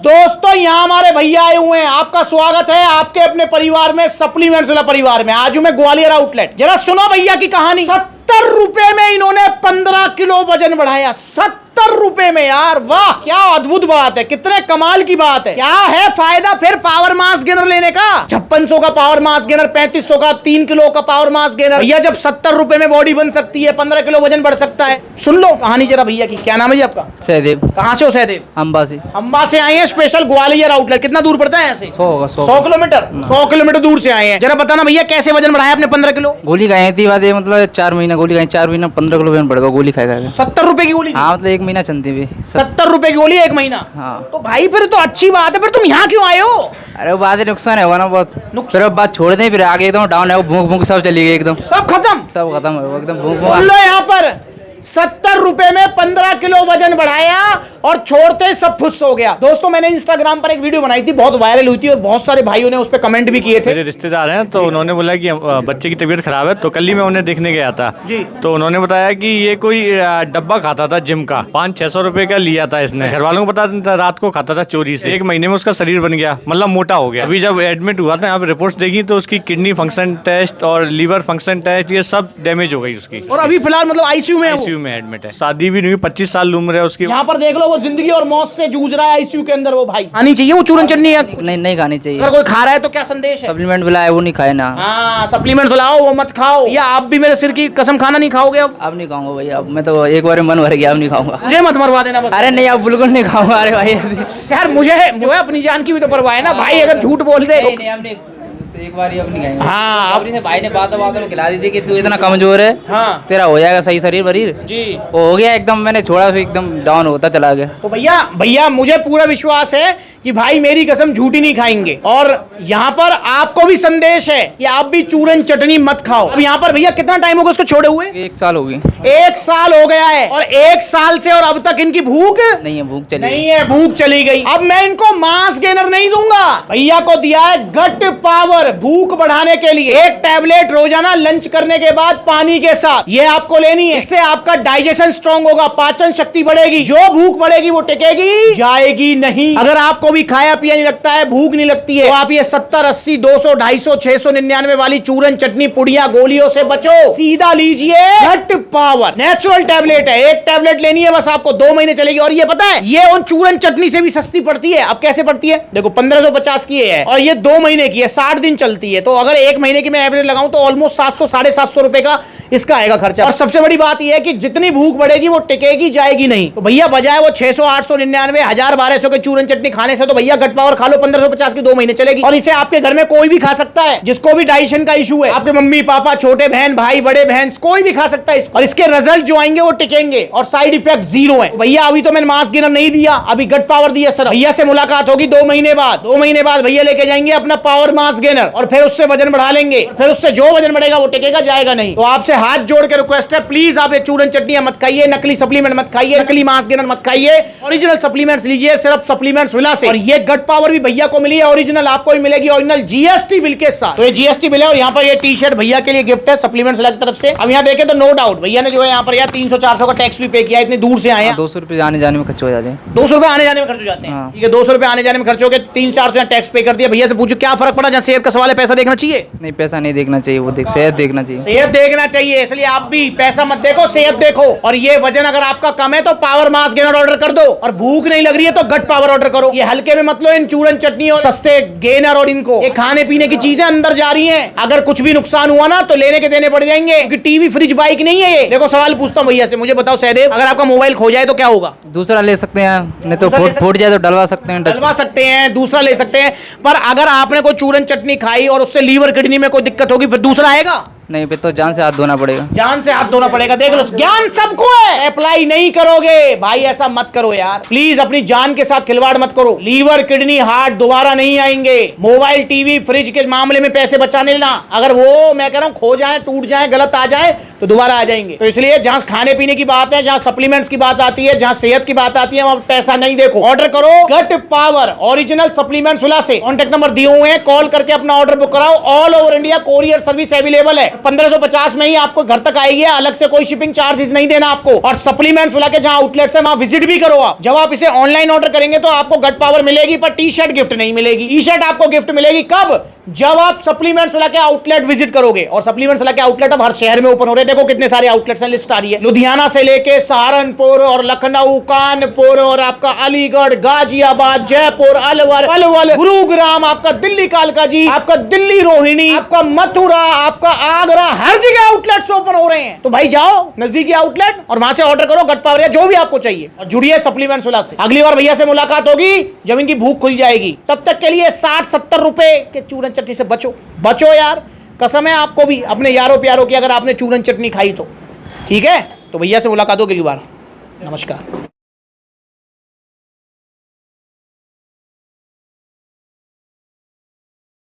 दोस्तों यहाँ हमारे भैया आए हुए हैं, आपका स्वागत है आपके अपने परिवार में, सप्लीमेंट्स वाला परिवार में। आज हूं मैं ग्वालियर आउटलेट। जरा सुनो भैया की कहानी। 70 रुपए में इन्होंने 15 किलो वजन बढ़ाया। 70 रुपए में यार, वाह क्या अद्भुत बात है, कितने कमाल की बात है। क्या है फायदा फिर पावर मास गेनर लेने का? 5600 का पावर मास गेनर, 3500 का 3 किलो का पावर मास गेनर। भैया जब 70 रुपए में बॉडी बन सकती है, 15 किलो वजन बढ़ सकता है। सुन लो कहानी जरा भैया की। क्या नाम है जी आपका? सहदेव। कहाँ से हो सहदेव? अंबा से। अंबा से आए हैं स्पेशल ग्वालियर आउटलेट। कितना दूर पड़ता है यहाँ से? 100 किलोमीटर। 100 किलोमीटर दूर से आए हैं। जरा बताना भैया कैसे वजन बढ़ाया आपने 15 किलो? गोली खाई थी बात, मतलब 4 महीना गोली खाई, 4 महीना 15 किलो वजन बढ़ गया गोली खाएगा। 70 रुपए की गोली? हाँ मतलब 1 महीना चलती भी। 70 रुपए की गोली 1 महीना? हाँ। तो भाई फिर तो अच्छी बात है। फिर तुम यहाँ क्यों आए हो? अरे वो बात नुकसान है ना बहुत। नुकसान? फिर अब बात छोड़ दें, फिर आगे एकदम डाउन है, वो भूख भूख सब चली गई एकदम। सब खत्म? सब खत्म है वो एकदम भूख सुन लो यहाँ पर 70 रुपए में 15 किलो वजन बढ़ाया और छोड़ते सब फुस हो गया। दोस्तों मैंने इंस्टाग्राम पर एक वीडियो बनाई थी, बहुत वायरल हुई थी और बहुत सारे भाइयों ने उस पर कमेंट भी किए थे। मेरे रिश्तेदार हैं तो उन्होंने बोला कि बच्चे की तबीयत खराब है, तो कल ही मैं उन्हें देखने गया था जी। तो उन्होंने बताया कि ये कोई डब्बा खाता था जिम का, 500-600 रुपए का लिया था इसने। घर वालों को पता था, रात को खाता था चोरी से। 1 महीने में उसका शरीर बन गया, मतलब मोटा हो गया। अभी जब एडमिट हुआ था यहाँ पे रिपोर्ट देखी तो उसकी किडनी फंक्शन टेस्ट और लीवर फंक्शन टेस्ट ये सब डैमेज हो गई उसकी। और अभी फिलहाल मतलब आईसीयू में है वो? आईसीयू में एडमिट है। शादी भी नहीं हुई, 25 साल उम्र है उसकी। यहाँ पर देख लो वो जिंदगी और मौत से जूझ रहा है आईसीयू के अंदर। वो भाई आनी चाहिए वो चूरन चटनी है? नहीं खानी चाहिए। अगर कोई खा रहा है तो क्या संदेश है? सप्लीमेंट बुलाया वो नहीं खाए ना। हाँ सप्लीमेंट्स लाओ, वो मत खाओ। या आप भी मेरे सिर की कसम खाना नहीं खाओगे अब? अब नहीं खाऊंगा भैया, अब मैं तो एक बार मन भर गया, अब नहीं खाऊंगा। मुझे मत मरवा देना बस। अरे नहीं अब बिल्कुल नहीं खाऊंगा। अरे भाई यार मुझे जो है अपनी जान की भी तो परवाह है ना भाई। अगर झूठ बोल दे नहीं अब नहीं, उससे एक बार ही अब नहीं खाएंगे। हाँ अब से भाई ने बातों में खिला दी थी कि तू इतना कमजोर है, हाँ तेरा हो जाएगा सही शरीर वरीर। जी वो हो गया एकदम, मैंने छोड़ा फिर एकदम डाउन होता चला गया। तो भैया मुझे पूरा विश्वास है कि भाई मेरी कसम झूठी नहीं खाएंगे। और यहाँ पर आपको भी संदेश है कि आप भी चूरन चटनी मत खाओ। अब यहाँ पर भैया कितना टाइम होगा उसको छोड़े हुए? 1 साल हो गई। 1 साल हो गया है और 1 साल से और अब तक इनकी भूख नहीं है, भूख चली नहीं है, भूख चली गई। अब मैं इनको मांस गेनर नहीं दूंगा। भैया को दिया है गट पावर, भूख बढ़ाने के लिए। 1 टैबलेट रोजाना लंच करने के बाद पानी के साथ, ये आपको लेनी है। इससे आपका डाइजेशन स्ट्रांग होगा, पाचन शक्ति बढ़ेगी, जो भूख बढ़ेगी वो टिकेगी जाएगी नहीं। अगर आपको भी खाया पिया नहीं लगता है, भूख नहीं लगती है, तो आप ये 70, 80, 200, 250, 699 वाली चूरन चटनी पुड़िया गोलियों से बचो, सीधा लीजिए गट पावर नेचुरल टैबलेट है। 1 टैबलेट लेनी है बस आपको, 2 महीने चलेगी। और ये पता है ये उन चूरन चटनी से भी सस्ती पड़ती है। अब कैसे पड़ती है देखो, 1550 की है और ये 2 महीने की है, 60 दिन चलती है। तो अगर 1 महीने की मैं एवरेज लगाऊं तो ऑलमोस्ट 700, 750 रुपए का इसका आएगा खर्चा। और सबसे बड़ी बात यह है कि जितनी भूख बढ़ेगी वो टिकेगी जाएगी नहीं। तो भैया बजाय वो 600, 899, 1000, 1200 के चूरन चटनी खाने से तो भैया गट पावर खा लो, 1550 की 2 महीने चलेगी। और इसे आपके घर में कोई भी खा सकता है, जिसको भी डाइजेशन का इशू है। आपके मम्मी पापा, छोटे बहन भाई, बड़े बहन, कोई भी खा सकता है इसको। और इसके रिजल्ट जो आएंगे वो टिकेंगे और साइड इफेक्ट 0 है। भैया अभी तो मैंने मांस गेनर नहीं दिया, अभी गट पावर दिया सर। भैया से मुलाकात होगी 2 महीने बाद। 2 महीने बाद भैया लेके जाएंगे अपना पावर मांस गेनर और फिर उससे वजन बढ़ा लेंगे। फिर उससे जो वजन बढ़ेगा वो टिकेगा जाएगा नहीं। तो आपसे हाथ जोड़ के रिक्वेस्ट है, प्लीज आप ये चूरन चटनियां मत खाइए, नकली सप्लीमेंट मत खाइए, नकली मांस गेनर मत खाइए, ओरिजिनल सप्लीमेंट्स लीजिए, सिर्फ सप्लीमेंट्स विला से। और ये गट पावर भी भैया को मिली है ओरिजिनल, आपको भी मिलेगी ओरिजिनल जीएसटी बिल के साथ। तो ये जीएसटी बिल है और यहाँ पर ये टी शर्ट भैया के लिए गिफ्ट है सप्लीमेंट्स विला की तरफ से। अब यहाँ देखे तो नो डाउट भैया ने जो है यहाँ पर 300-400 का टैक्स भी पे किया, इतनी दूर से आए हैं। 200 रुपये आने जाने में खर्च हो जाते हैं। 200 रुपए आने जाने में खर्च हो जाते हैं। ठीक है, 200 रुपए आने जाने में खर्च हो गए, 300-400 टैक्स पे कर दिया। भैया से पूछो क्या फर्क पड़ा? जहाँ सेहत का सवाल है, पैसा देखना चाहिए? नहीं पैसा नहीं देखना चाहिए, वो सेहत देखना चाहिए। सेहत देखना चाहिए, इसलिए आप भी पैसा मत देखो, सेहत देखो। और ये वजन अगर आपका कम है तो पावर मास गेनर ऑर्डर कर दो, और भूख नहीं लग रही है तो गट पावर ऑर्डर करो। ये हल्के में मत लो इन चूरन चटनी और सस्ते गेनर और इनको। ये खाने पीने की चीजें अंदर जा रही हैं, अगर कुछ भी नुकसान हुआ ना तो लेने के देने पड़ जाएंगे, क्योंकि टीवी फ्रिज बाइक नहीं है ये। देखो सवाल पूछता हूँ भैया से, मुझे बताओ सहदेव, अगर आपका मोबाइल खो जाए तो क्या होगा? दूसरा ले सकते हैं, नहीं तो फूट जाए तो डलवा सकते हैं। डलवा सकते हैं, दूसरा ले सकते हैं। पर अगर आपने कोई चूरन चटनी खाई और उससे लीवर किडनी में कोई दिक्कत होगी, फिर दूसरा आएगा नहीं, फिर तो जान से हाथ धोना पड़ेगा। जान से हाथ धोना पड़ेगा। देख लो ज्ञान सबको है, अप्लाई नहीं करोगे भाई, ऐसा मत करो यार प्लीज, अपनी जान के साथ खिलवाड़ मत करो। लीवर किडनी हार्ट दोबारा नहीं आएंगे। मोबाइल टीवी फ्रिज के मामले में पैसे बचाने लेना, अगर वो मैं कह रहा हूं खो जाए, टूट जाए, गलत आ जाए तो दोबारा आ जाएंगे। तो इसलिए जहां खाने पीने की बात है, जहां सप्लीमेंट्स की बात आती है, जहां सेहत की बात आती है, वहां पैसा नहीं देखो। ऑर्डर करो गट पावर ओरिजिनल सप्लीमेंट सुला से। कॉन्टेक्ट नंबर दिए हुए हैं, कॉल करके अपना ऑर्डर बुक कराओ। All over India courier service available है। 1550 में ही आपको घर तक आएगी, अलग से कोई शिपिंग चार्जेस नहीं देना आपको। और सप्लीमेंट सुला के जहां आउटलेट्स है वहां विजिट भी करो आप। जब आप इसे ऑनलाइन ऑर्डर करेंगे तो आपको गट पावर मिलेगी, पर टी शर्ट गिफ्ट नहीं मिलेगी। टी शर्ट आपको गिफ्ट मिलेगी कब? जब आप सप्लीमेंट सुला के आउटलेट विजिट करोगे। और सप्लीमेंट सुला के आउटलेट अब हर शहर में ओपन हो रहे हैं। देखो कितने सारे आउटलेट्स हैं, लिस्ट आ रही है। लुधियाना से लेके सहारनपुर और लखनऊ, कानपुर और आपका अलीगढ़, गाजियाबाद, जयपुर, अलवर, गुरुग्राम, आपका दिल्ली कालका जी, आपका दिल्ली रोहिणी, आपका मथुरा, आपका आगरा, हर जगह आउटलेट्स ओपन हो रहे हैं। तो भाई जाओ नजदीकी आउटलेट और वहां से ऑर्डर करो गट पावर या जो भी आपको चाहिए, और जुड़िए सप्लीमेंट सुला से। अगली बार भैया से मुलाकात होगी जब इनकी भूख खुल जाएगी। तब तक के लिए 60-70 रुपए के चूरन चटनी से बचो यार। कसम है आपको भी, अपने यारों प्यारों की, अगर आपने चूरन चटनी खाई तो। ठीक है, तो भैया से मुलाकात होगी अगली बार। नमस्कार।